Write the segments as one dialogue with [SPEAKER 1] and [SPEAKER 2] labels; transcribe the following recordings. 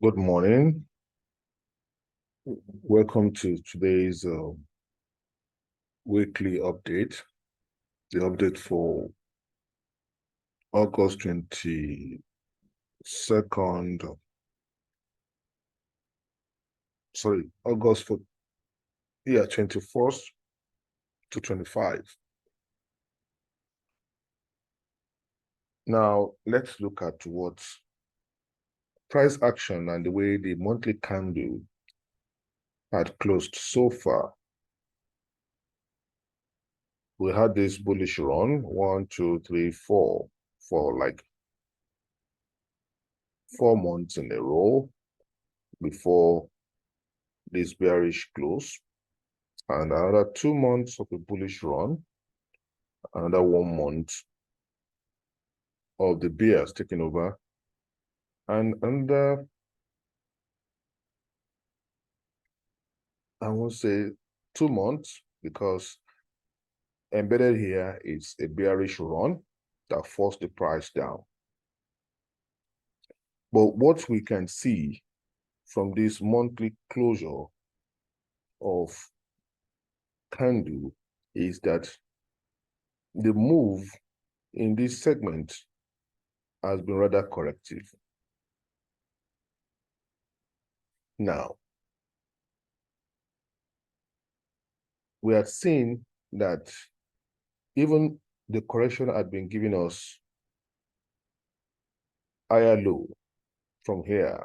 [SPEAKER 1] Good morning. Welcome to today's weekly update, the update for August 22nd, August 21st to 25. Now, let's look at what price action and the way the monthly candle had closed so far. We had this bullish run, 1, 2, 3, 4, for like 4 months in a row before this bearish close, and another 2 months of a bullish run, another 1 month of the bears taking over, and under, I won't say 2 months, because embedded here is a bearish run that forced the price down. But what we can see from this monthly closure of candle is that the move in this segment has been rather corrective. Now, we had seen that even the correction had been giving us higher low from here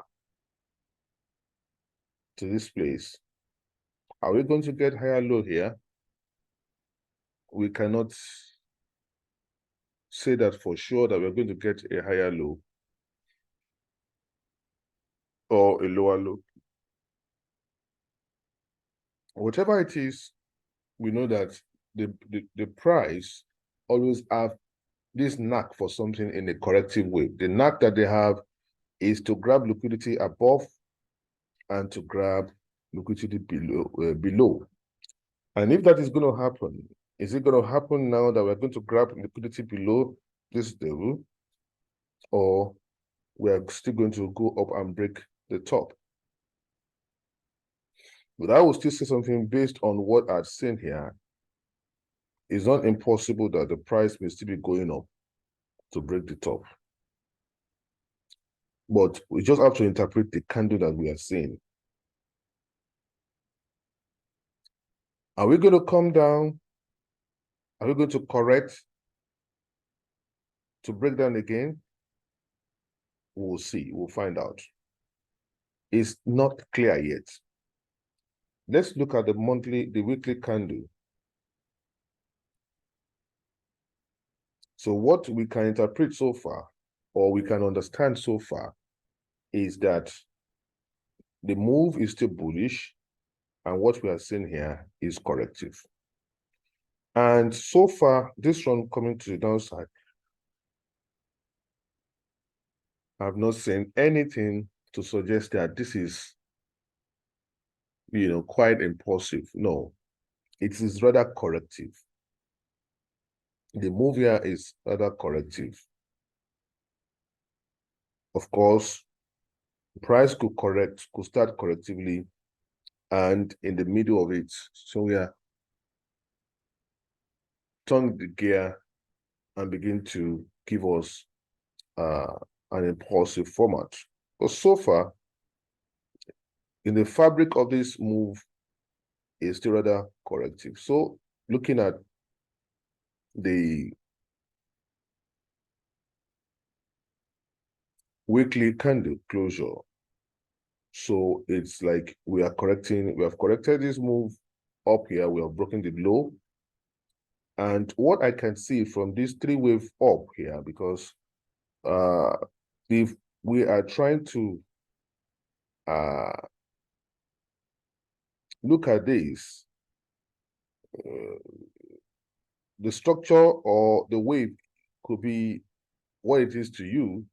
[SPEAKER 1] to this place. Are we going to get higher low here? We cannot say that for sure that we're going to get a higher low or a lower low. Whatever it is, we know that the price always have this knack for something in a corrective way. The knack that they have is to grab liquidity above and to grab liquidity below. And if that is going to happen, is it going to happen now that we're going to grab liquidity below this level, or we're still going to go up and break the top? But I will still say something based on what I've seen here. It's not impossible that the price may still be going up to break the top. But we just have to interpret the candle that we are seeing. Are we going to come down? Are we going to correct to break down again? We'll see. We'll find out. It's not clear yet. Let's look at the weekly candle. So what we can interpret so far, or we can understand so far, is that the move is still bullish, and what we are seeing here is corrective. And so far, this run coming to the downside, I've not seen anything to suggest that this is, quite impulsive. No, it is rather corrective. The move here is rather corrective. Of course, price could start correctively, and in the middle of it, so we are turn the gear and begin to give us an impulsive format. But so far, in the fabric of this move, is still rather corrective. So looking at the weekly candle closure, so it's like we have corrected this move up here, we have broken the low. And what I can see from this 3-wave up here, because if we are trying to look at this, the structure or the wave could be what it is to you,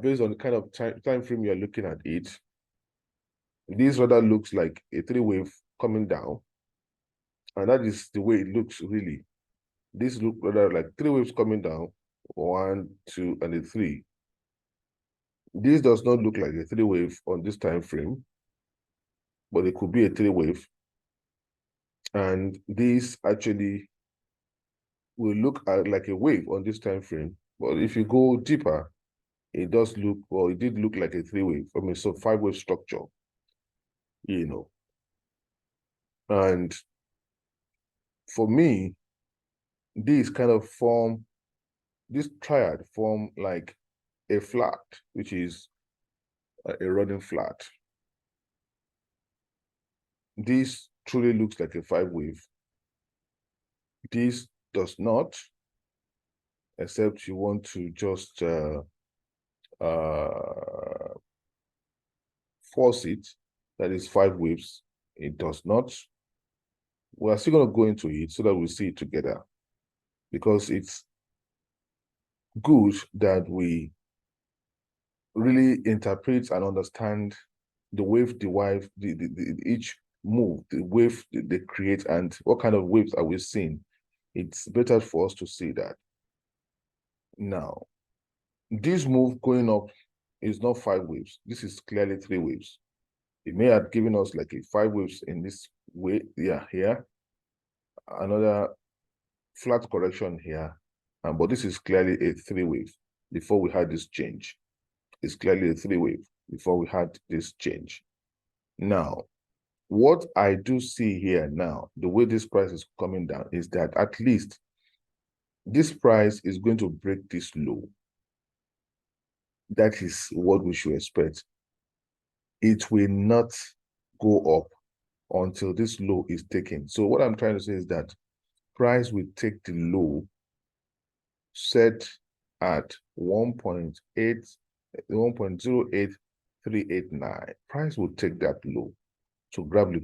[SPEAKER 1] based on the kind of time frame you're looking at it. This rather looks like a 3-wave coming down, and that is the way it looks really. This looks rather like 3 waves coming down, 1, 2, and a 3. This does not look like a three wave on this time frame, but it could be a three wave. And this actually will look at like a wave on this time frame. But if you go deeper, it does look, well, it did look like a three wave. I mean, so five wave structure, you know. And for me, this kind of form, this triad form like a flat, which is a running flat. This truly looks like a five wave. This does not, except you want to just force it, that is five waves. It does not. We're still going to go into it so that we see it together, because it's good that we really interpret and understand the wave derive, each move, the wave they create, and what kind of waves are we seeing. It's better for us to see that. Now, this move going up is not five waves. This is clearly three waves. It may have given us like a five waves in this way, yeah, here. Another flat correction here. But this is clearly a three wave before we had this change. It's clearly a three wave before we had this change. Now, what I do see here now, the way this price is coming down, is that at least this price is going to break this low. That is what we should expect. It will not go up until this low is taken. So what I'm trying to say is that price will take the low set at 1.08389. Price will take that low to grab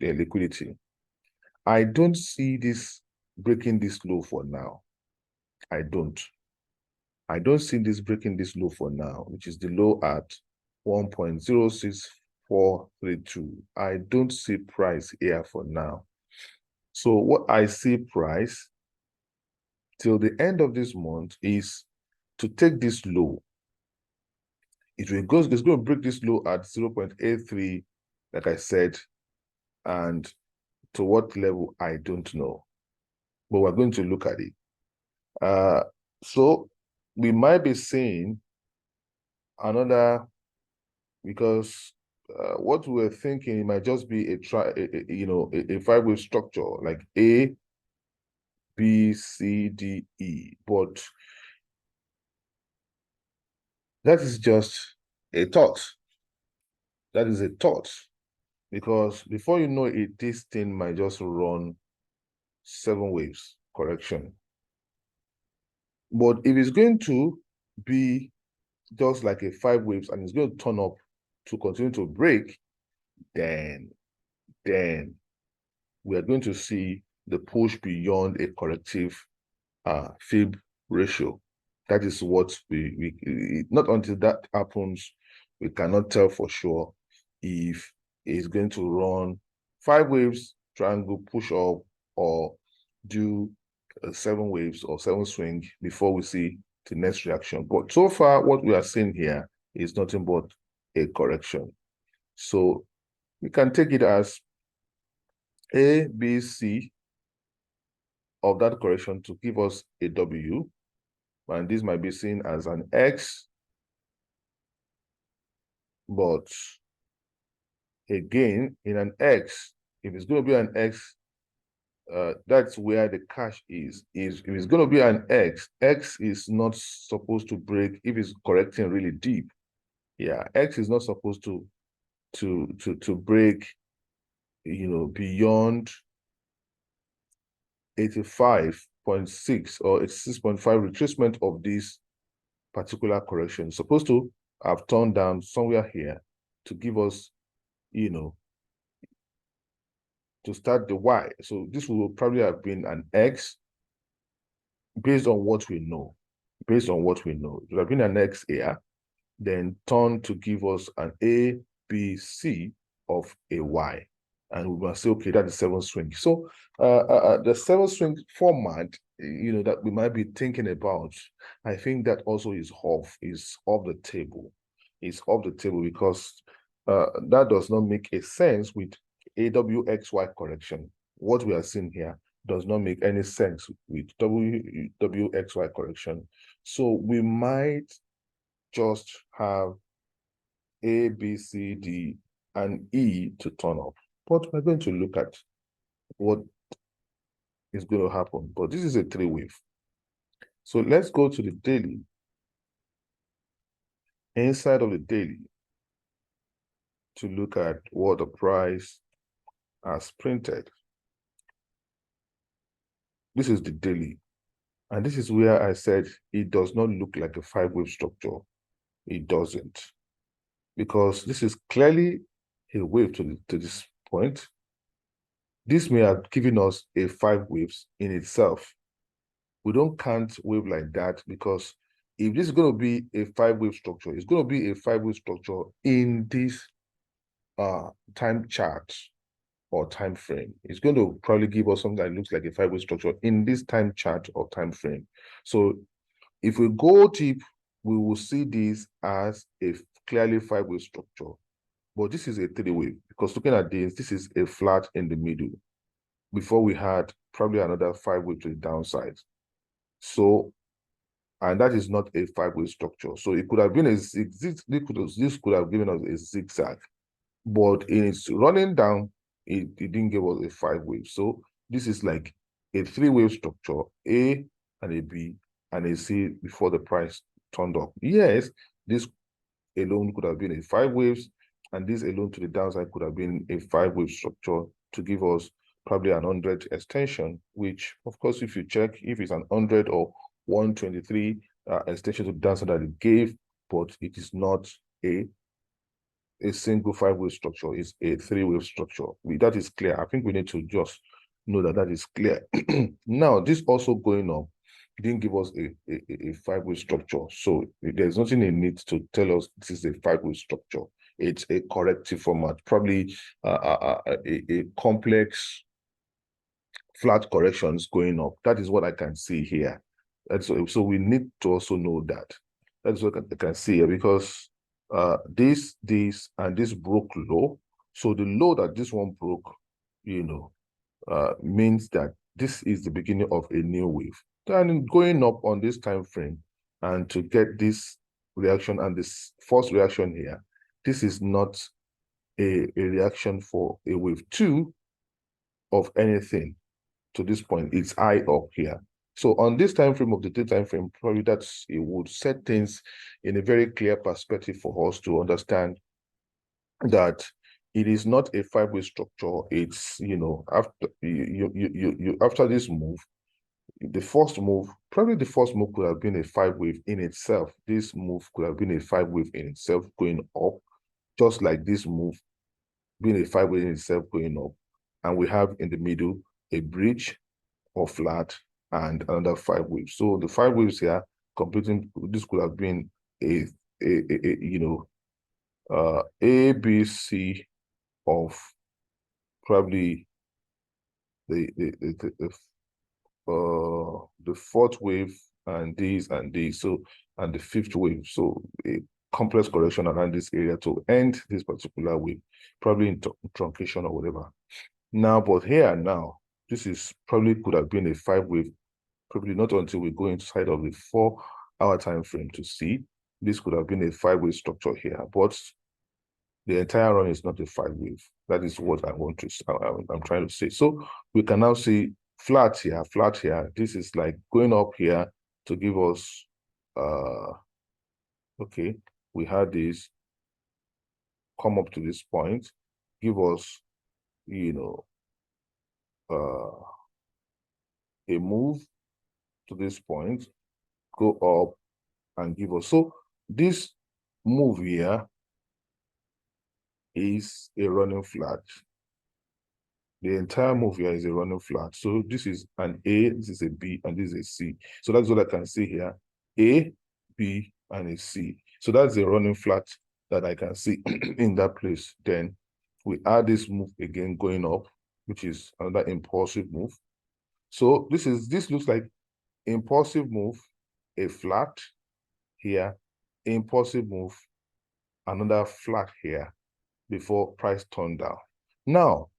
[SPEAKER 1] liquidity. I don't see this breaking this low for now. I don't see this breaking this low for now, which is the low at 1.06432. I don't see price here for now. So what I see price till the end of this month is to take this low. It's going to break this low at 0.83, like I said, and to what level, I don't know. But we're going to look at it. So we might be seeing another, because what we're thinking, it might just be a five-wave structure like A, B, C, D, E. But that is just a thought. That is a thought. Because before you know it, this thing might just run 7 waves correction. But if it's going to be just like a 5 waves and it's going to turn up to continue to break, then we are going to see the push beyond a corrective fib ratio. That is what we not until that happens, we cannot tell for sure if it's going to run 5 waves, triangle, push up, or do 7 waves or 7 swing before we see the next reaction. But so far, what we are seeing here is nothing but a correction. So we can take it as A, B, C of that correction to give us a W. And this might be seen as an X. But again, in an X, if it's going to be an X, that's where the cash is. If it's going to be an X, X is not supposed to break if it's correcting really deep. Yeah, X is not supposed to break, beyond 85.6 or 86.5 retracement of this particular correction. It's supposed to have turned down somewhere here to give us, to start the Y. So this will probably have been an X based on what we know. Based on what we know. It would have been an X here, then turn to give us an A, B, C of a Y. And we must say, okay, that's the 7 swing. So the 7 swing format, that we might be thinking about, I think that also is off the table. is off the table because that does not make a sense with AWXY correction. What we are seeing here does not make any sense with WXY correction. So we might just have A, B, C, D, and E to turn up. But we're going to look at what is going to happen. But this is a three wave. So let's go to the daily. Inside of the daily, to look at what the price has printed. This is the daily. And this is where I said it does not look like a five-wave structure. It doesn't. Because this is clearly a wave to this point. This may have given us a five waves in itself. We don't count wave like that because if this is going to be a five-wave structure, it's going to be a five-wave structure in this time chart or time frame. It's going to probably give us something that looks like a five-wave structure in this time chart or time frame. So if we go deep, we will see this as a clearly five-wave structure. But this is a three-wave because looking at this is a flat in the middle. Before we had probably another five-wave to the downside. So, and that is not a five-wave structure. So it could have been this could have given us a zigzag. But in its running down, it didn't give us a five-wave. So this is like a three-wave structure, A and a B and a C before the price turned up. Yes, this alone could have been a five waves, and this alone to the downside could have been a five-wave structure to give us probably an 100 extension, which, of course, if you check, if it's an 100 or 123 extension to the downside that it gave, but it is not a single five-wave structure, it's a three-wave structure. That is clear. I think we need to just know that that is clear. Now, this also going up didn't give us a five-wave structure. So there's nothing in it to tell us this is a five-wave structure. It's a corrective format, probably a complex flat corrections going up. That is what I can see here. And so we need to also know that. That's what I can see here because this, and this broke low. So the low that this one broke, means that this is the beginning of a new wave. And going up on this time frame and to get this reaction and this first reaction here, this is not a reaction for a wave two of anything to this point. It's high up here. So on this time frame of the day time frame, probably it would set things in a very clear perspective for us to understand that it is not a five-wave structure. It's after after this move, the first move could have been a five-wave in itself. This move could have been a five-wave in itself going up, just like this move being a five-wave in itself going up. And we have in the middle a bridge or flat and another five waves. So the five waves here completing this could have been a B, C of probably the fourth wave and these and these. So and the fifth wave. So a complex correction around this area to end this particular wave, probably in truncation or whatever. Now, but here now, this is probably could have been a five-wave, probably not until we go inside of the 4-hour time frame to see. This could have been a five-wave structure here, but the entire run is not a five-wave. That is what I'm trying to say. So we can now see flat here, flat here. This is like going up here to give us, okay, we had this come up to this point, give us, a move to this point, go up and give us. So this move here is a running flat. The entire move here is a running flat. So this is an A, this is a B, and this is a C. So that's what I can see here. A, B, and a C. So that's a running flat that I can see in that place. Then we add this move again going up, which is another impulsive move. So this looks like impulsive move, a flat here, impulsive move, another flat here before price turned down. Now,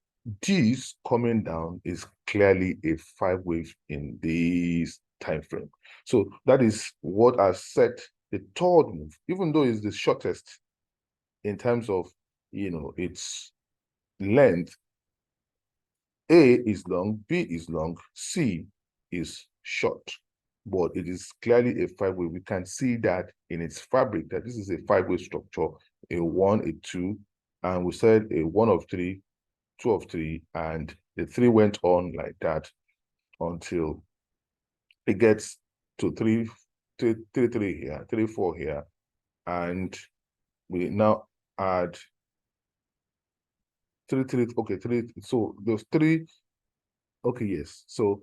[SPEAKER 1] this coming down is clearly a 5 wave in this time frame. So that is what I set the third move, even though it's the shortest in terms of, its length. A is long, B is long, C is short, but it is clearly a 5 wave. We can see that in its fabric that this is a 5 wave structure, a 1, a 2, and we said a 1 of 3, 2 of 3, and the 3 went on like that until it gets to 3, 3, 3, 3 here, 3, 4 here, and we now add 3, 3, okay, 3, so those 3, okay, yes, so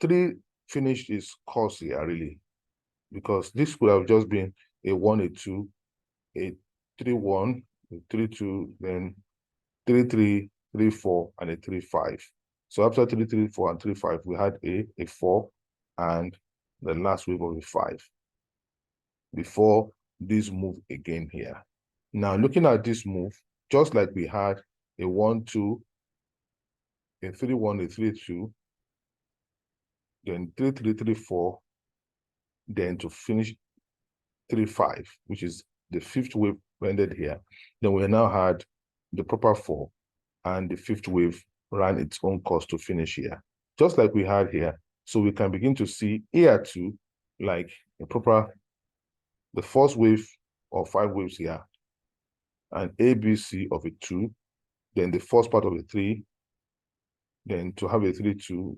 [SPEAKER 1] 3 finished its course here, really, because this could have just been a 1, a 2, a 3, 1, a 3, 2, then 3, 3, 3, 4, and a 3, 5. So after 3, 3, 4, and 3, 5, we had a 4, and the last wave of a 5 before this move again here. Now, looking at this move, just like we had a 1, 2, a 3, 1, a 3, 2, then 3, 3, 3, 4, then to finish 3, 5, which is the 5th wave ended here. Then we now had the proper 4, and the 5th wave ran its own course to finish here, just like we had here. So we can begin to see here too, like a proper, the first wave of 5 waves here, and ABC of a 2, then the first part of a 3, then to have a 3, 2,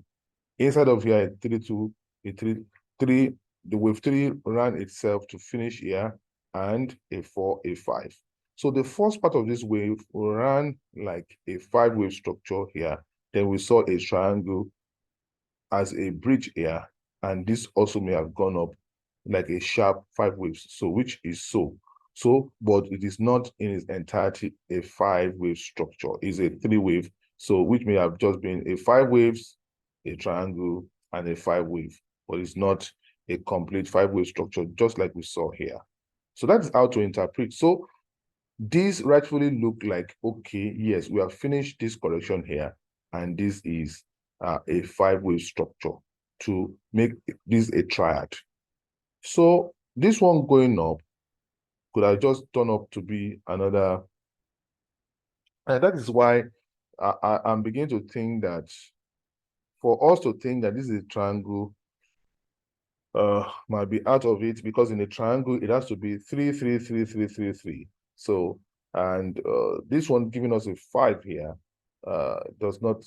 [SPEAKER 1] inside of here, a 3, 2, a 3, 3, the wave 3 ran itself to finish here, and a 4, a 5. So the first part of this wave ran like a 5 wave structure here. Then we saw a triangle as a bridge here, and this also may have gone up like a sharp 5 waves, so which is so. But it is not in its entirety a 5 wave structure. It's a 3 wave, so which may have just been a 5 waves, a triangle, and a 5 wave, but it's not a complete 5 wave structure, just like we saw here. So that's how to interpret. So these rightfully look like, okay, yes, we have finished this correction here, and this is a 5 wave structure to make this a triad. So this one going up could have just turned up to be another, and that is why I'm beginning to think that for us to think that this is a triangle might be out of it, because in a triangle it has to be 3, 3, 3, 3, 3, 3. So, and this one giving us a 5 here does not,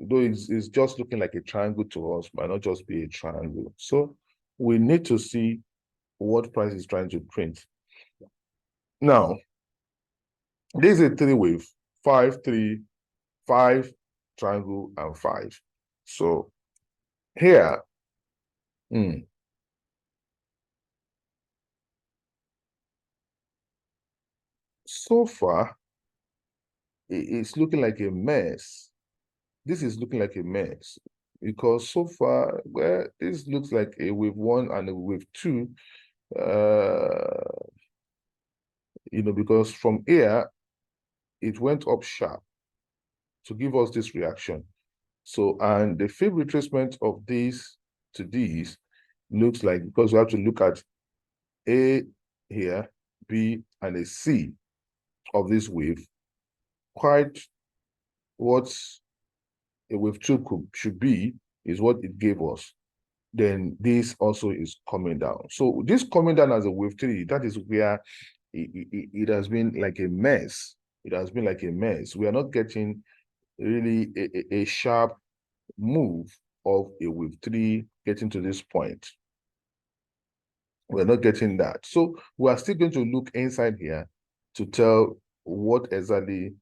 [SPEAKER 1] though it's just looking like a triangle to us, might not just be a triangle. So we need to see what price is trying to print. Now, this is a 3 wave, 5, 3, 5, triangle, and 5. So here, so far, it's looking like a mess. This is looking like a mess, because so far, well, this looks like a wave 1 and a wave 2, because from here, it went up sharp to give us this reaction. So, and the fib retracement of this to these looks like, because we have to look at A here, B, and a C of this wave, quite what a wave 2 should be is what it gave us. Then this also is coming down. So this coming down as a wave 3, that is where it has been like a mess. It has been like a mess. We are not getting really a sharp move of a wave 3 getting to this point. We're not getting that. So we are still going to look inside here to tell what exactly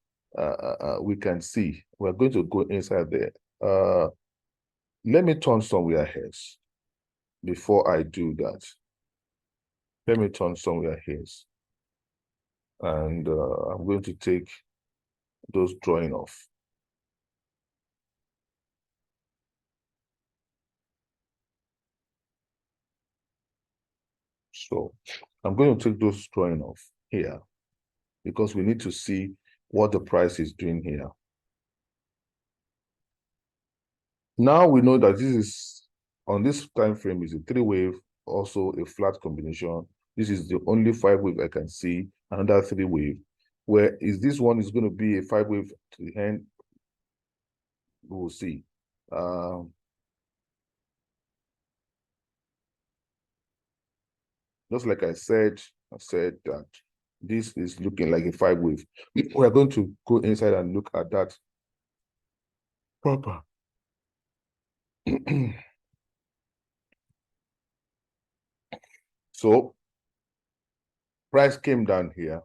[SPEAKER 1] we can see. We're going to go inside there. Let me turn somewhere else before I do that. Let me turn somewhere else. And I'm going to take those drawing off. So I'm going to take those drawing off here. because we need to see what the price is doing here. Now we know that this is, on this time frame, is a 3-wave, also a flat combination. This is the only 5-wave I can see, another 3-wave. Where is this one is going to be a 5-wave to the end? We will see. Just like I said that this is looking like a 5-wave. We are going to go inside and look at that proper. So price came down here,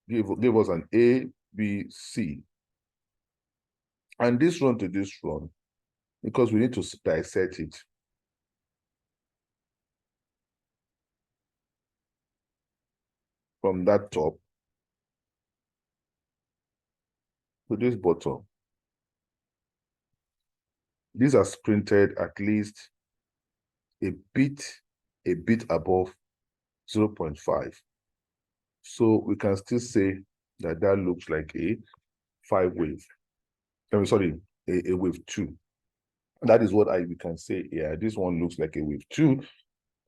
[SPEAKER 1] give us an A, B, C. And this run to this run, because we need to dissect it. From that top to this bottom. These are printed at least a bit above 0.5. So we can still say that that looks like a 5-wave. Sorry, a wave 2. That is what we can say here. This one looks like a wave 2,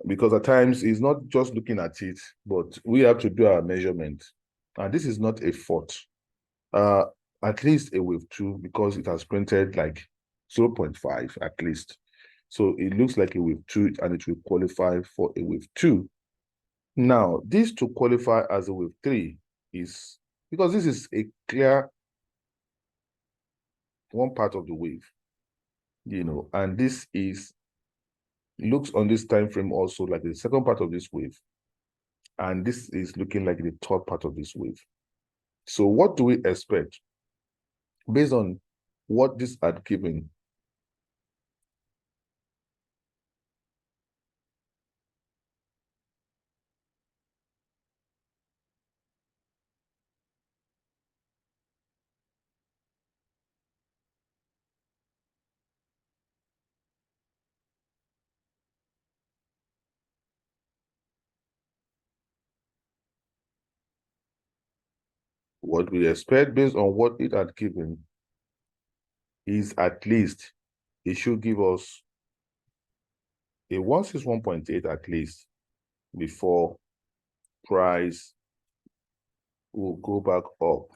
[SPEAKER 1] because at times it's not just looking at it, but we have to do our measurement. And this is not a fault. At least a wave 2, because it has printed like 0.5 at least. So it looks like a wave 2, and it will qualify for a wave 2. Now, this to qualify as a wave 3 is because this is a clear one part of the wave, and this looks on this time frame also like the second part of this wave, and this is looking like the third part of this wave. So what do we expect based on what this had given? What we expect based on what it had given is at least it should give us a 161.8 at least before price will go back up.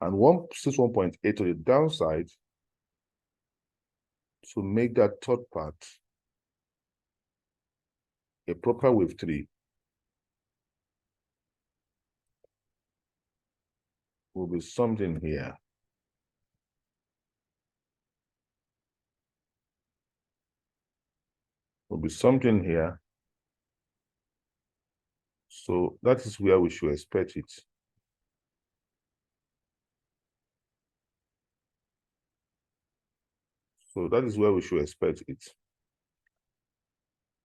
[SPEAKER 1] And 161.8 to the downside to make that third part a proper wave 3 will be something here. Will be something here. So that is where we should expect it. So that is where we should expect it.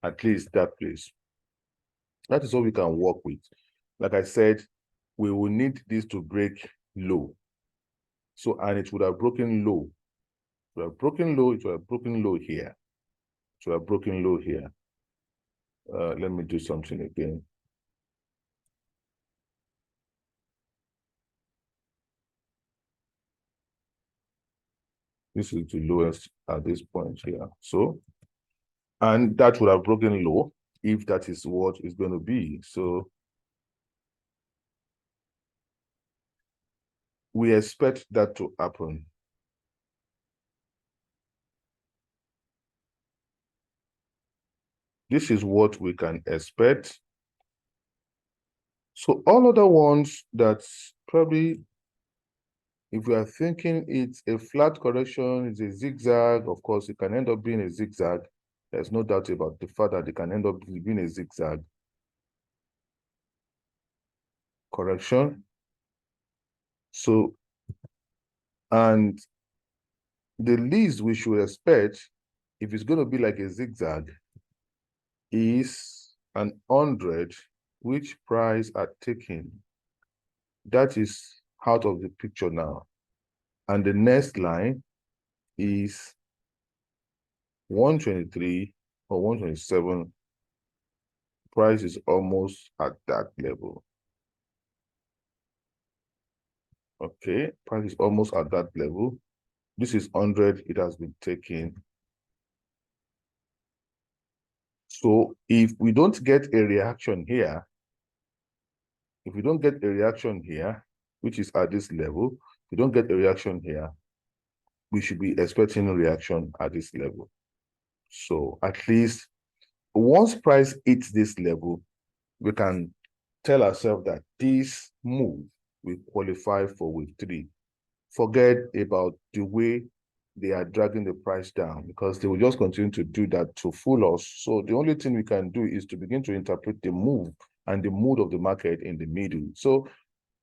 [SPEAKER 1] At least that place. That is what we can work with. Like I said, we will need this to break low. So, and it would have broken low. It would have broken low, it would have broken low here. It would have broken low here. Let me do something again. This is the lowest at this point here. So, and that would have broken low if that is what it's going to be. So we expect that to happen. This is what we can expect. So all other ones that probably, if we are thinking it's a flat correction, it's a zigzag, of course, it can end up being a zigzag. There's no doubt about the fact that it can end up being a zigzag correction. So, and the least we should expect, if it's going to be like a zigzag, is an 100, which price are taken. That is out of the picture now. And the next line is 123 or 127 price is almost at that level. Okay, price is almost at that level. This is 100, it has been taken. So if we don't get a reaction here, if we don't get a reaction here, which is at this level, if we don't get a reaction here, we should be expecting a reaction at this level. So at least once price hits this level, we can tell ourselves that this move will qualify for wave 3. Forget about the way they are dragging the price down, because they will just continue to do that to fool us. So the only thing we can do is to begin to interpret the move and the mood of the market in the middle. So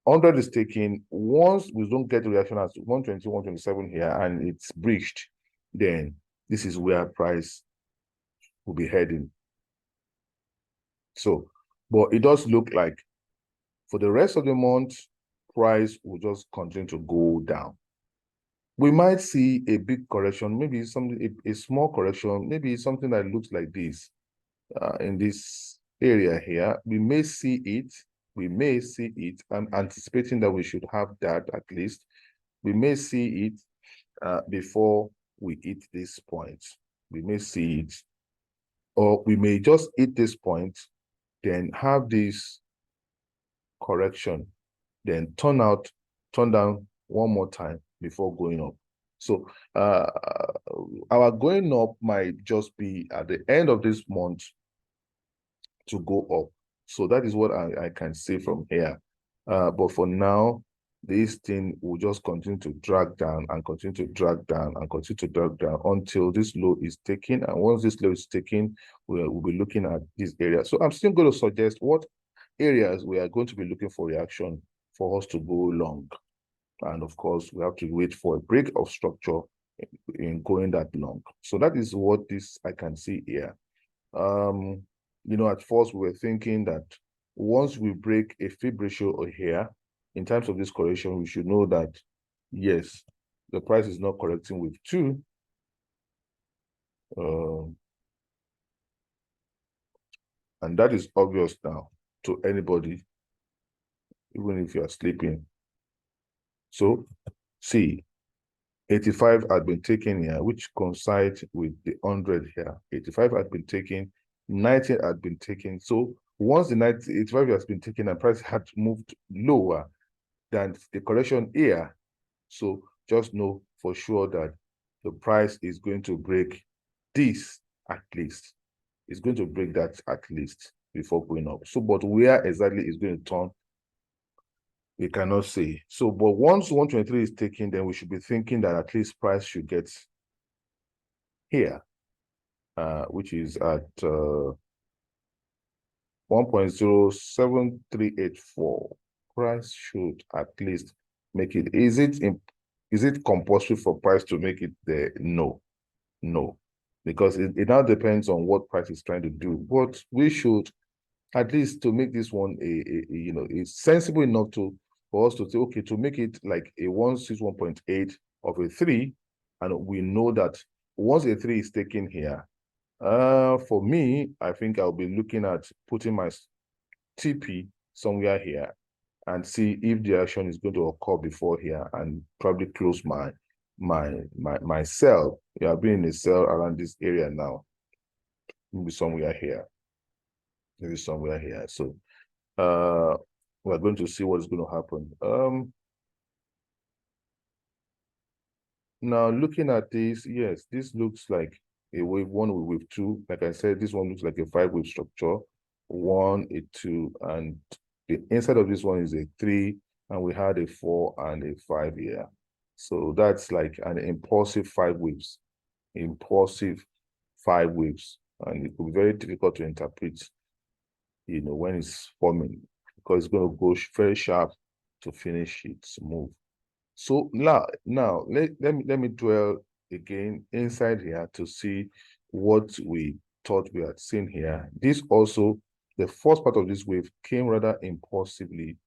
[SPEAKER 1] 100 is taken. Once we don't get the reaction at 120, 127 here, and it's breached, then this is where price will be heading. So, but it does look like for the rest of the month, price will just continue to go down. We might see a big correction, maybe something, a small correction, maybe something that looks like this in this area here. We may see it. We may see it. I'm anticipating that we should have that at least. We may see it before we hit this point. We may see it, or we may just hit this point, then have this correction, then turn down one more time before going up. So our going up might just be at the end of this month to go up. So that is what I can say from here. But for now, this thing will just continue to drag down and continue to drag down and continue to drag down until this low is taken. And once this low is taken, we'll be looking at this area. So I'm still going to suggest what areas we are going to be looking for reaction for us to go long. And of course, we have to wait for a break of structure in going that long. So that is what I can see here. You know, at first we were thinking that once we break a fib ratio here, in terms of this correction, we should know that, yes, the price is not correcting with 2. And that is obvious now to anybody, even if you are sleeping. So, see, 85 had been taken here, which coincides with the 100 here. 85 had been taken, 90 had been taken. So once the 85 has been taken and price had moved lower than the correction here, so just know for sure that the price is going to break this at least. It's going to break that at least before going up. So, but where exactly is going to turn, we cannot say. So, but once 123 is taken, then we should be thinking that at least price should get here, which is at 1.07384. Price should at least make it. Is it compulsory for price to make it there? No, because it now depends on what price is trying to do. But we should at least to make this one you know, it's sensible enough for us to say, okay, to make it like a 161.8 of a 3, and we know that once a 3 is taken here, for me, I think I'll be looking at putting my TP somewhere here and see if the action is going to occur before here, and probably close my sell. Yeah, I've been in a sell around this area now. Maybe somewhere here. Maybe somewhere here. So we're going to see what is going to happen. Now looking at this, yes, this looks like a wave 1 with wave 2. Like I said, this one looks like a 5-wave structure. 1, a 2, and the inside of this one is a 3, and we had a 4 and a 5 here. So that's like an impulsive 5 waves. Impulsive 5 waves. And it could be very difficult to interpret, you know, when it's forming, because it's going to go very sharp to finish its move. So now let me dwell again inside here to see what we thought we had seen here. This also, the first part of this wave came rather impulsively,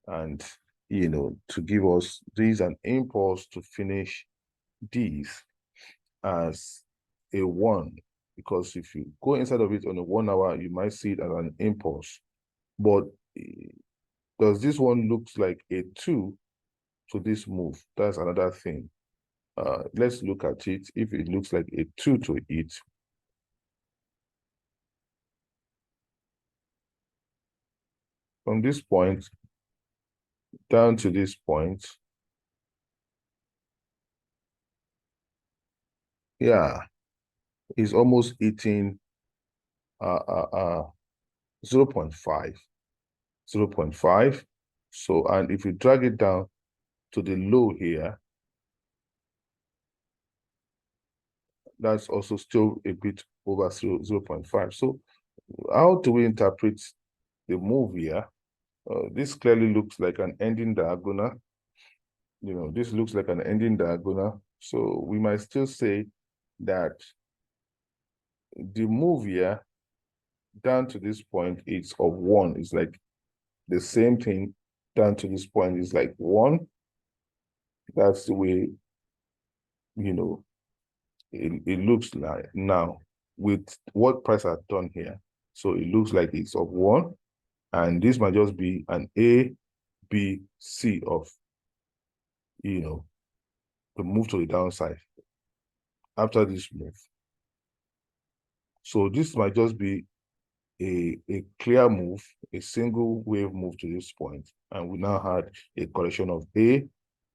[SPEAKER 1] and you know, to give us this an impulse to finish these as a 1. because if you go inside of it on a 1 hour, you might see it as an impulse. But does this one looks like a 2 to this move? That's another thing. Let's look at it. If it looks like a 2 to it, from this point down to this point, yeah, is almost eating 0.5. 0.5. So, and if you drag it down to the low here, that's also still a bit over 0.5. So how do we interpret the move here? This clearly looks like an ending diagonal. This looks like an ending diagonal. So we might still say that the move here down to this point is of 1. It's like the same thing down to this point is like 1. That's the way, it looks like now with what price I've done here. So it looks like it's of 1. And this might just be an A, B, C of, the move to the downside after this move. So this might just be a clear move, a single wave move to this point. And we now had a correction of A,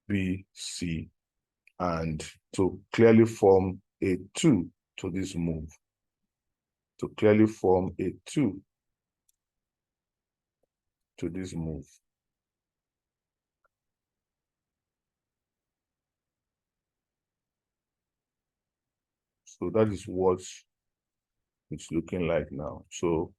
[SPEAKER 1] B, C, and to clearly form a 2 to this move. To clearly form a 2 to this move. So that is what it's looking like now. So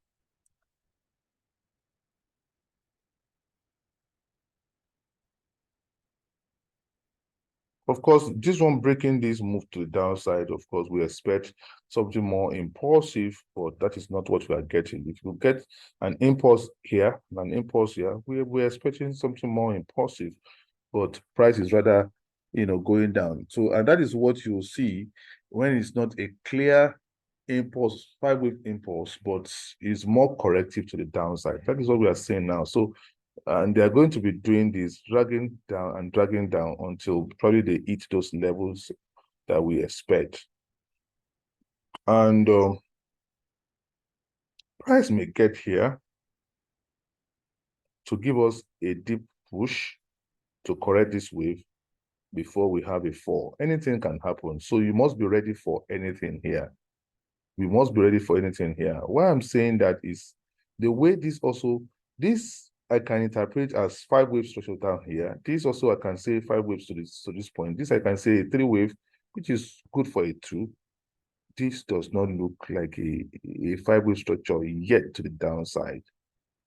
[SPEAKER 1] of course, this one breaking this move to the downside, of course, we expect something more impulsive, but that is not what we are getting. If you get an impulse here, an impulse here, we're expecting something more impulsive, but price is rather, going down. So, and that is what you'll see when it's not a clear impulse, 5-wave impulse, but is more corrective to the downside. That is what we are seeing now. So and they are going to be doing this, dragging down and dragging down until probably they hit those levels that we expect. And price may get here to give us a deep push to correct this wave before we have a fall. Anything can happen. So you must be ready for anything here. We must be ready for anything here. Why I'm saying that is the way this I can interpret as 5-wave structure down here. This also I can say 5 waves to this point. This I can say a 3-wave, which is good for a 2. This does not look like a 5-wave structure yet to the downside.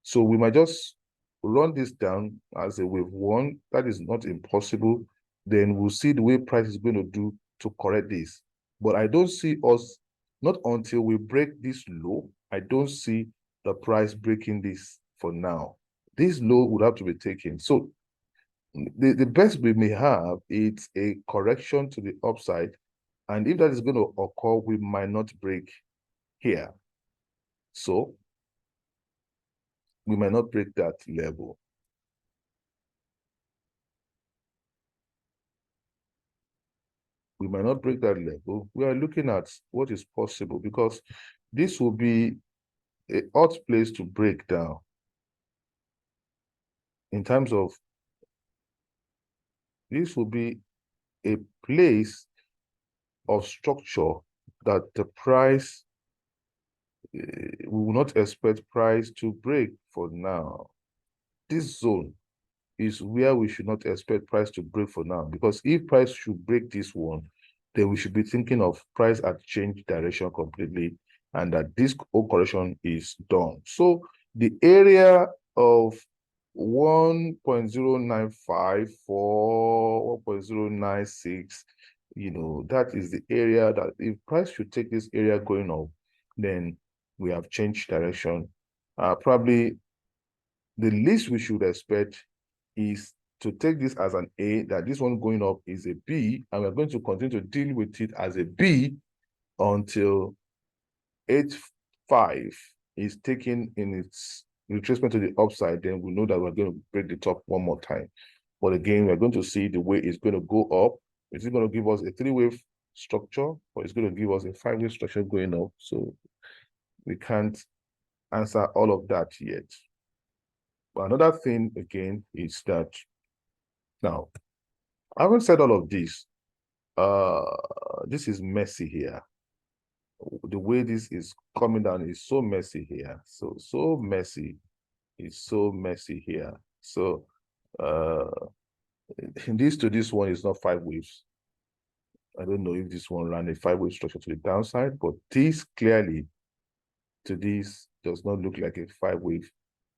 [SPEAKER 1] So we might just run this down as a wave 1. That is not impossible. Then we'll see the way price is going to do to correct this. But I don't see us, not until we break this low, I don't see the price breaking this for now. This low would have to be taken. So the best we may have is a correction to the upside. And if that is going to occur, we might not break here. So we might not break that level. We might not break that level. We are looking at what is possible because this will be a hot place to break down in terms of this will be a place of structure that the price, we will not expect price to break for now. This zone is where we should not expect price to break for now, because if price should break this one, then we should be thinking of price at change direction completely, and that this whole correction is done. So the area of 1.095 for 1.096, that is the area that if price should take this area going up, then we have changed direction. Probably the least we should expect is to take this as an A, that this one going up is a B, and we're going to continue to deal with it as a B until 85 is taken in its retracement to the upside, then we know that we're going to break the top one more time. But again, we're going to see the way it's going to go up. Is it going to give us a three-wave structure, or it's going to give us a five-wave structure going up? So we can't answer all of that yet. But another thing again is that now, having said all of this, this is messy here. The way this is coming down is so messy here. So messy. It's so messy here. So this to this one is not five waves. I don't know if this one ran a five-wave structure to the downside, but this clearly to this does not look like a five-wave,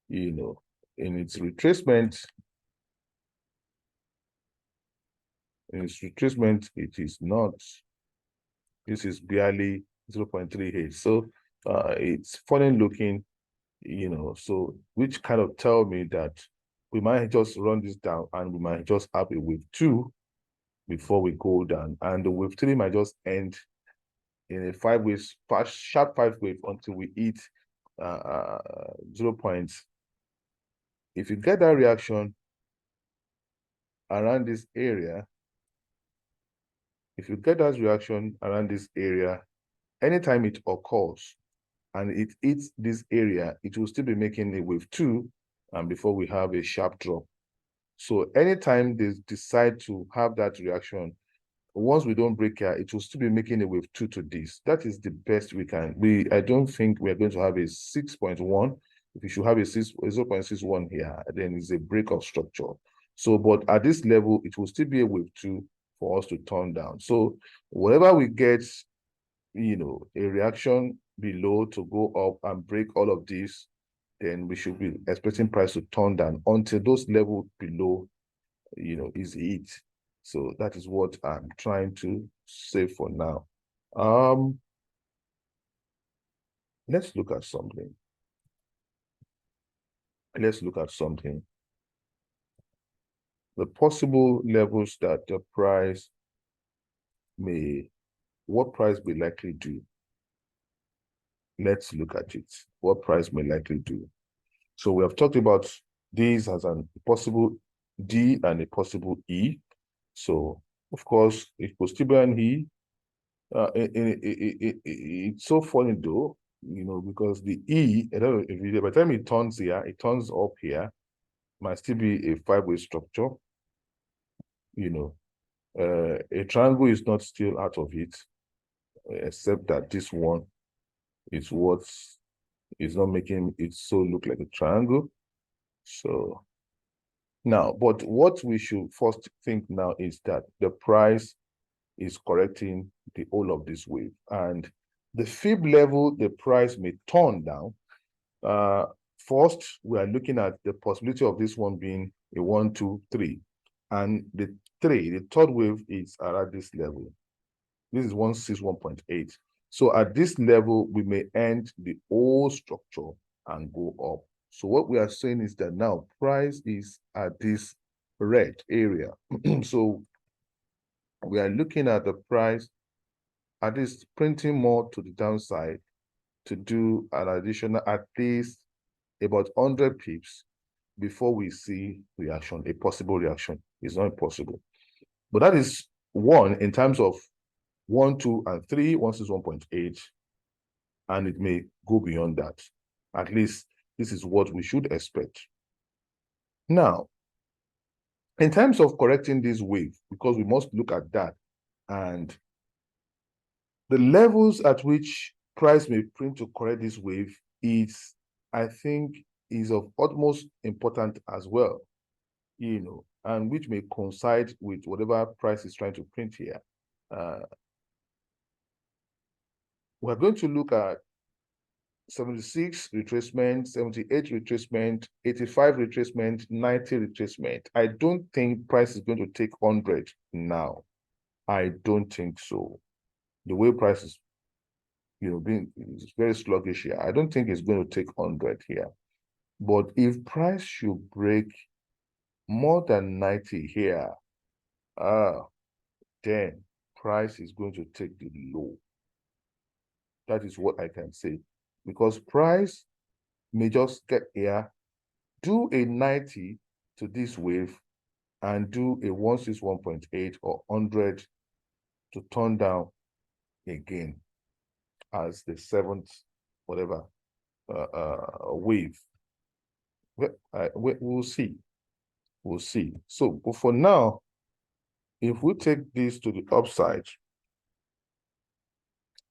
[SPEAKER 1] in its retracement. In its retracement, it is not. This is barely 0.38. So it's funny looking, so which kind of tell me that we might just run this down and we might just have a wave 2 before we go down. And the wave 3 might just end in a sharp five wave until we hit 0 points. If you get that reaction around this area, anytime it occurs and it hits this area, it will still be making a wave 2 and before we have a sharp drop. So anytime they decide to have that reaction, once we don't break here, it will still be making a wave 2 to this. That is the best we can. I don't think we're going to have a 6.1. If you should have a 0.61 here, then it's a break of structure. So, but at this level, it will still be a wave 2 for us to turn down. So whenever we get, a reaction below to go up and break all of this, then we should be expecting price to turn down until those levels below, is hit. So that is what I'm trying to say for now. Let's look at something. The possible levels that the price what price may likely do. Let's look at it. What price may likely do. So we have talked about these as a possible D and a possible E. So of course, it could still be an E. It's so funny though, because the E, by the time it turns here, it turns up here, might still be a five-way structure. A triangle is not still out of it, except that this one is what is not making it so look like a triangle. So now, but what we should first think now is that the price is correcting the whole of this wave. And the fib level, the price may turn down. First, we are looking at the possibility of this one being a 1, 2, 3. And the third wave is around this level. This is 161.8. So at this level, we may end the whole structure and go up. So what we are saying is that now price is at this red area. So we are looking at the price at this printing more to the downside to do an additional at least about 100 pips before we see reaction, a possible reaction. It's not impossible. But that is one in terms of 1, 2, and 3, 1 is 1.8, and it may go beyond that. At least this is what we should expect. Now, in terms of correcting this wave, because we must look at that, and the levels at which price may print to correct this wave is, I think, is of utmost importance as well, and which may coincide with whatever price is trying to print here. We're going to look at 76 retracement, 78 retracement, 85 retracement, 90 retracement. I don't think price is going to take 100 now. I don't think so. The way price is, being very sluggish here, I don't think it's going to take 100 here. But if price should break more than 90 here, then price is going to take the low. That is what I can say. Because price may just get here, do a 90 to this wave, and do a 161.8 or 100 to turn down again as the seventh, whatever, wave. We'll see. We'll see. So, but for now, if we take this to the upside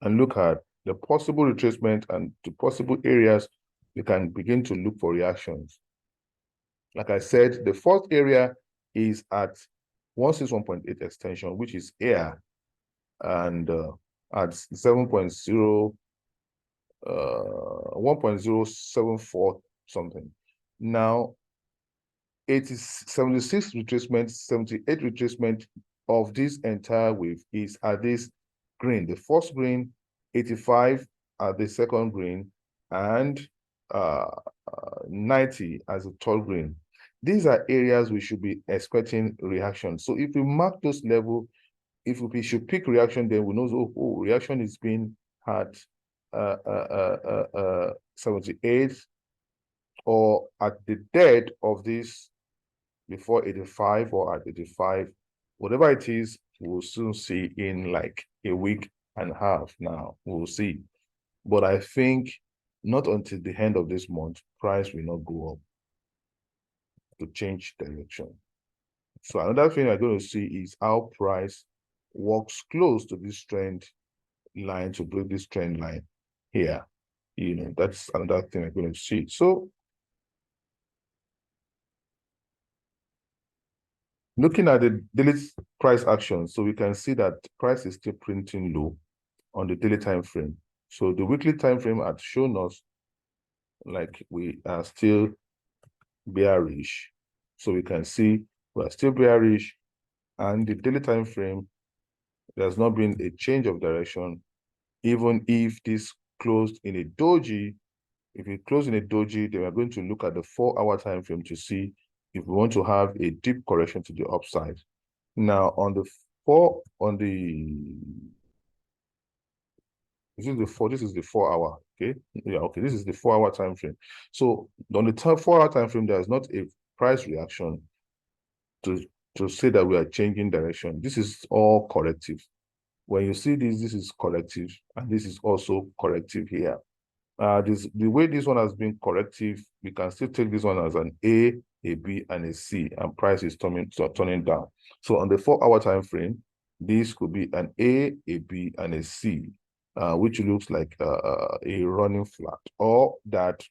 [SPEAKER 1] and look at the possible retracement and the possible areas, we can begin to look for reactions. Like I said, the first area is at 161.8 extension, which is here, and at 7.0, 1.074 something. Now, 76 retracement, 78 retracement of this entire wave is at this green, the first green, 85 at the second green, and 90 as the third green. These are areas we should be expecting reaction. So if we mark those levels, if we should pick reaction, then we know, oh, reaction is being at 78, or at the dead of this before 85 or at 85, whatever it is, we'll soon see in like a week and a half now. We'll see. But I think not until the end of this month, price will not go up to change direction. So another thing I'm going to see is how price walks close to this trend line to break this trend line here. You know, that's another thing I'm going to see. So looking at the daily price action, so we can see that price is still printing low on the daily time frame. So the weekly time frame had shown us like we are still bearish. So we can see we are still bearish, and the daily time frame, there's not been a change of direction. Even if this closed in a doji, if it closed in a doji, then we're going to look at the 4-hour time frame to see if we want to have a deep correction to the upside. Now on the this is the 4-hour, okay? Yeah, okay, this is the 4-hour time frame. So on the 4-hour time frame, there is not a price reaction to say that we are changing direction. This is all corrective. When you see this, this is corrective, and this is also corrective here. The way this one has been corrective, we can still take this one as an A, B, and a C, and price is turning down. So on the 4-hour time frame, this could be an A, B, and a C, which looks like a running flat, or that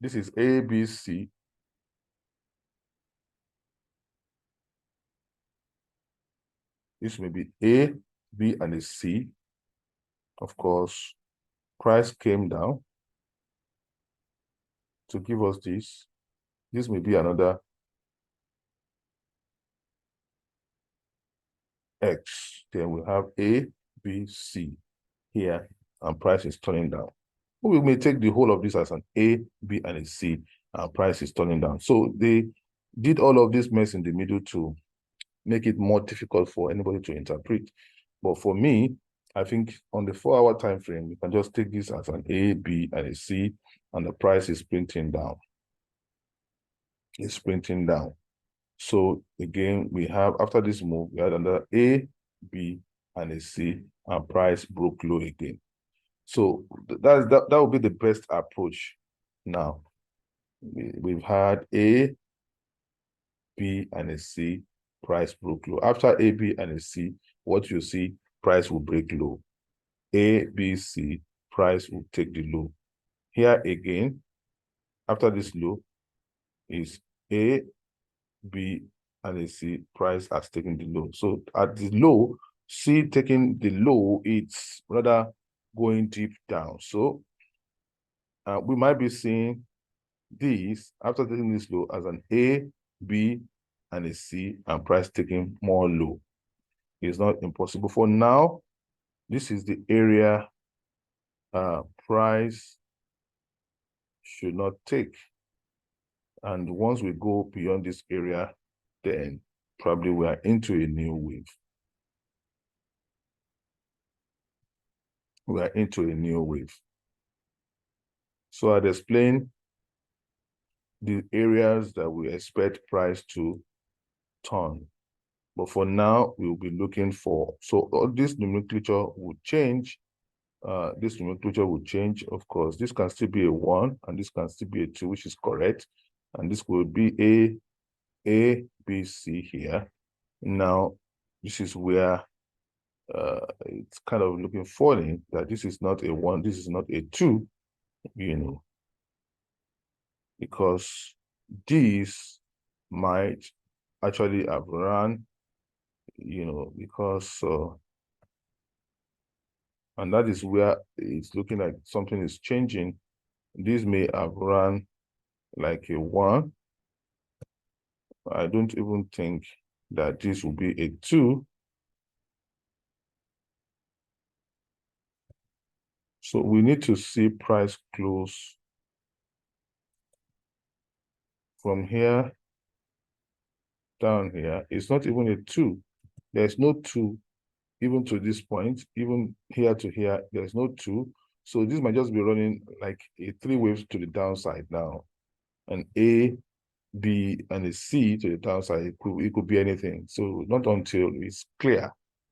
[SPEAKER 1] this is A, B, C. This may be A, B, and a C. Of course, price came down to give us this. This may be another X. Then we have A, B, C here, and price is turning down. We may take the whole of this as an A, B, and a C, and price is turning down. So they did all of this mess in the middle to make it more difficult for anybody to interpret. But for me, I think on the 4-hour time frame, you can just take this as an A, B, and a C, and the price is printing down. It's printing down. So again, we have, after this move, we had another A, B, and a C, and price broke low again. So that would be the best approach. Now, we've had A, B, and a C, price broke low. After A, B, and a C, what you see, price will break low. A, B, C, price will take the low. Here again, after this low, is A, B, and a C, price has taken the low. So at the low, C taking the low, it's rather going deep down. So we might be seeing this after taking this low as an A, B, and a C, and price taking more low. It's not impossible. For now, this is the area price should not take. And once we go beyond this area, then probably we are into a new wave. we are into a new wave. So I'd explain the areas that we expect price to turn. But for now, we'll be looking for, so all this nomenclature will change. This nomenclature will change, of course. This can still be a 1, and this can still be a 2, which is correct. And this will be A, B, C here. Now, this is where it's kind of looking funny that this is not a 1, this is not a 2, you know, because these might actually have run, you know, because and that is where it's looking like something is changing. This may have run like a 1. I don't even think that this will be a 2. So we need to see price close from here down here. It's not even a 2. There's no 2 even to this point, even here to here, there's no 2. So this might just be running like a 3 waves to the downside now. An A, B, and a C to the downside. It could be anything. So not until it's clear.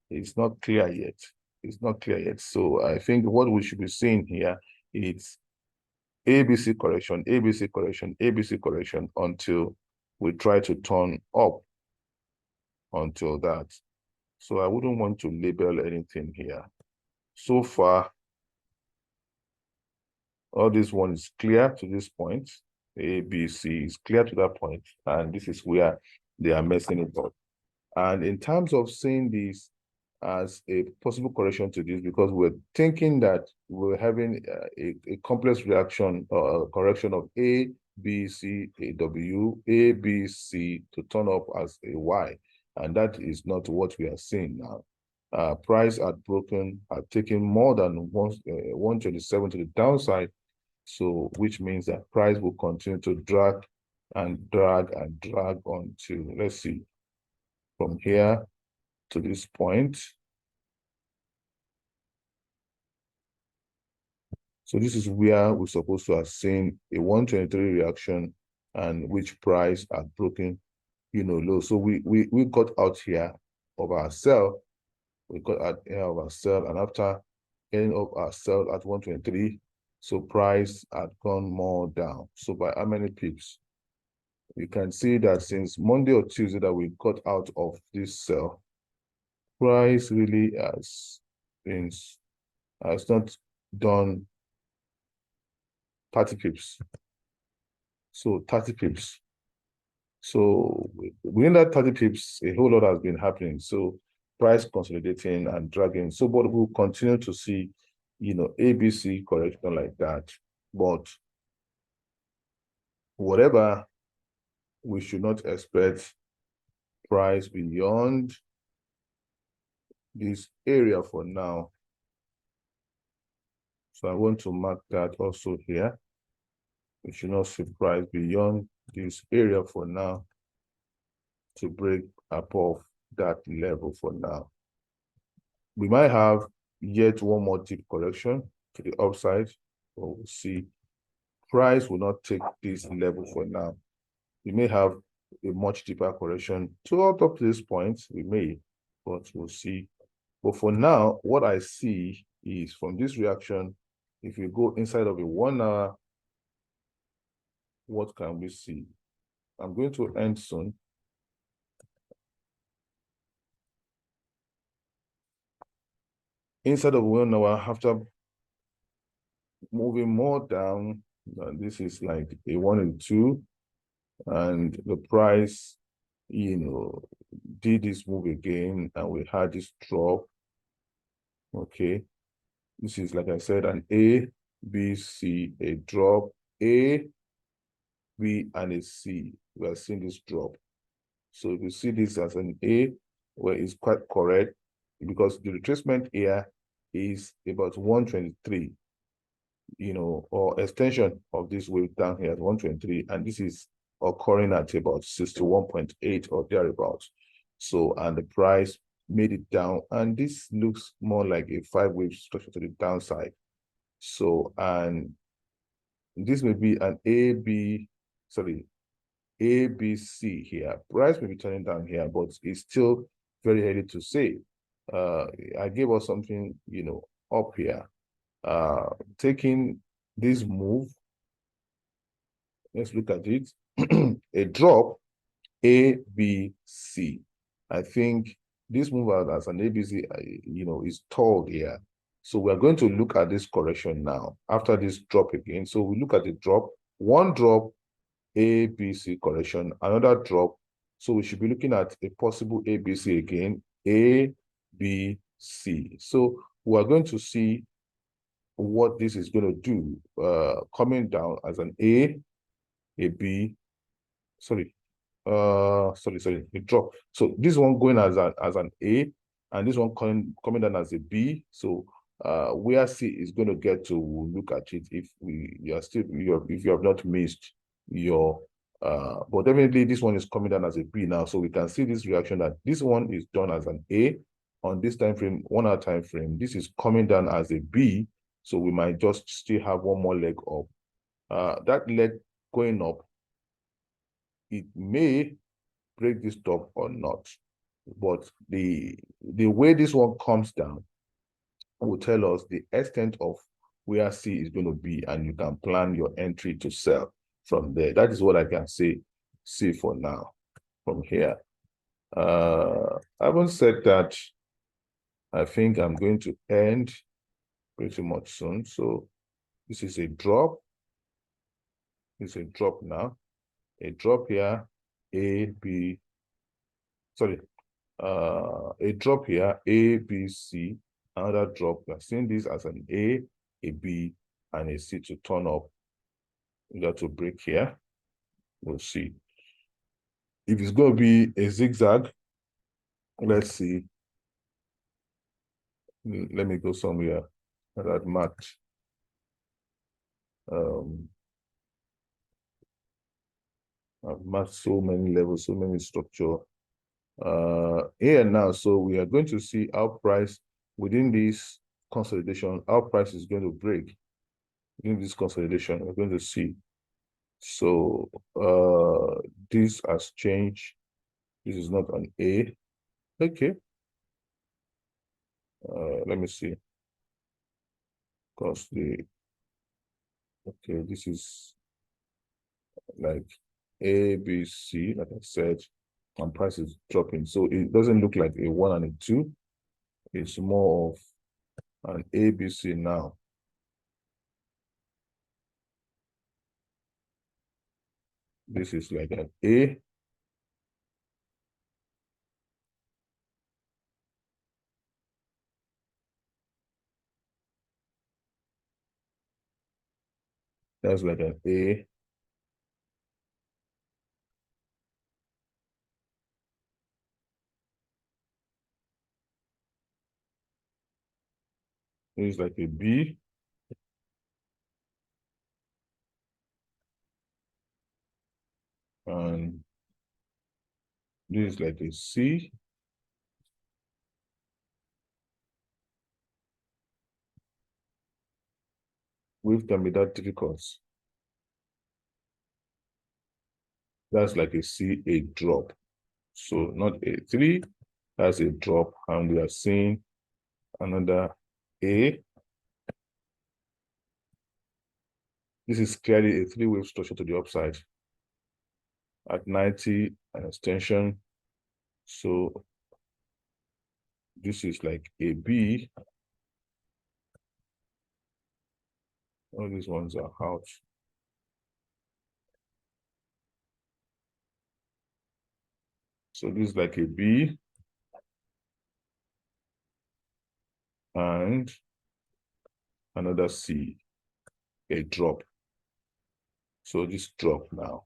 [SPEAKER 1] It's not clear yet. It's not clear yet. So I think what we should be seeing here is ABC correction, ABC correction, ABC correction until we try to turn up until that. So I wouldn't want to label anything here. So far, all this one is clear to this point. A, B, C is clear to that point, and this is where they are messing it up. And in terms of seeing this as a possible correction to this, because we're thinking that we're having a complex reaction or correction of A, B, C, A, W, A, B, C to turn up as a Y. And that is not what we are seeing now. Price had taken more than 127 to the downside. So, which means that price will continue to drag and drag and drag on to, let's see, from here to this point. So this is where we're supposed to have seen a 123 reaction and which price had broken, you know, low. So we got out here of our sell. We got out here of our sell, and after getting up our sell at 123, so price had gone more down. So by how many pips? You can see that since Monday or Tuesday that we got out of this sell, price really has not done 30 pips. So 30 pips. So within that 30 pips, a whole lot has been happening. So price consolidating and dragging. So but we'll continue to see, you know, ABC correction like that. But whatever, we should not expect price beyond this area for now. So I want to mark that also here. We should not see price beyond this area for now to break above that level for now. We might have yet one more deep correction to the upside, but we'll see. Price will not take this level for now. We may have a much deeper correction to up to this point. We may, but we'll see. But for now, what I see is from this reaction, if you go inside of a 1 hour, what can we see? I'm going to end soon. Inside of 1 hour, after moving more down, this is like a 1 and 2, and the price, you know, did this move again, and we had this drop. Okay, this is, like I said, an A, B, C, a drop, A, B, and a C. We are seeing this drop. So if you see this as an A, where it's quite correct, because the retracement here is about 123, you know, or extension of this wave down here at 123, and this is occurring at about 61.8 or thereabouts. So, and the price made it down, and this looks more like a 5-wave structure to the downside. So, and this may be an ABC here. Price may be turning down here, but it's still very early to say. I gave us something, up here. Taking this move, let's look at it. A drop, A, B, C. I think this move out as an ABC, is tall here. So we're going to look at this correction now after this drop again. So we look at the drop, one drop, A, B, C correction, another drop. So we should be looking at a possible ABC again, A, B, C. So we're going to see what this is going to do, coming down as an A B, a drop. So this one going as an A, and this one coming down as a B. So where C is going to get to, we'll look at it if if you have not missed your but definitely this one is coming down as a B now. So we can see this reaction that this one is done as an A on this time frame, 1 hour time frame. This is coming down as a B. So we might just still have one more leg up. That leg going up, it may break this top or not, but the way this one comes down will tell us the extent of where C is going to be, and you can plan your entry to sell from there. That is what I can say for now from here. I haven't said that. I think I'm going to end pretty much soon. So this is a drop. It's a drop now. A drop here, A, B, a drop here, A, B, C, another drop. We're seeing this as an A B, and a C to turn up. We got to break here. We'll see. If it's going to be a zigzag, let's see. Let me go somewhere that match. I've marked so many levels, so many structure. Here now, so we are going to see our price within this consolidation. Our price is going to break in this consolidation. We're going to see. So this has changed. This is not an A. Okay. Let me see. Because this is like A, B, C, like I said, and price is dropping. So it doesn't look like a 1 and a 2. It's more of an A, B, C now. This is like an A. That's like an A. This is like a B. And this is like a C. Wave can be that difficult. That's like a C, a drop. So not a 3, that's a drop. And we are seeing another A. This is clearly a 3-wave structure to the upside at 90, an extension. So this is like a B. All these ones are out. So this is like a B. And another C, a drop. So this drop now.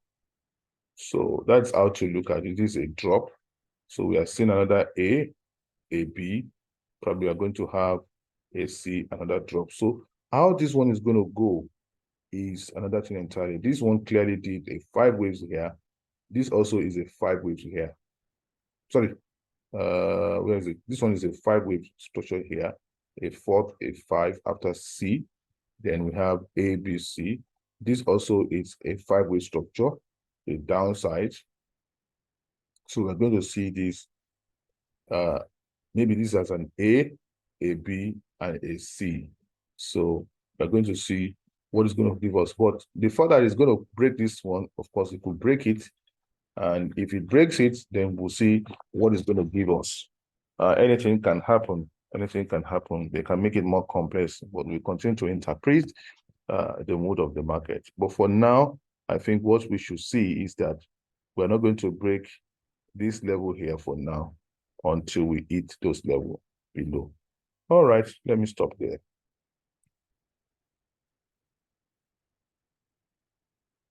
[SPEAKER 1] So that's how to look at it. This is a drop. So we are seeing another A B. Probably are going to have a C, another drop. So how this one is going to go is another thing entirely. This one clearly did a 5 waves here. This also is a 5 waves here. Sorry, Where is it? This one is a 5-wave structure here, a 4th, a 5 after C. Then we have A, B, C. This also is a 5-wave structure, a downside. So we're going to see this, maybe this as an A B, and a C. So we're going to see what is going to give us. But the further it's going to break this one, of course, it could break it. And if it breaks it, then we'll see what it's going to give us. Anything can happen. Anything can happen. They can make it more complex, but we continue to interpret the mood of the market. But for now, I think what we should see is that we're not going to break this level here for now until we hit those levels below. All right, let me stop there.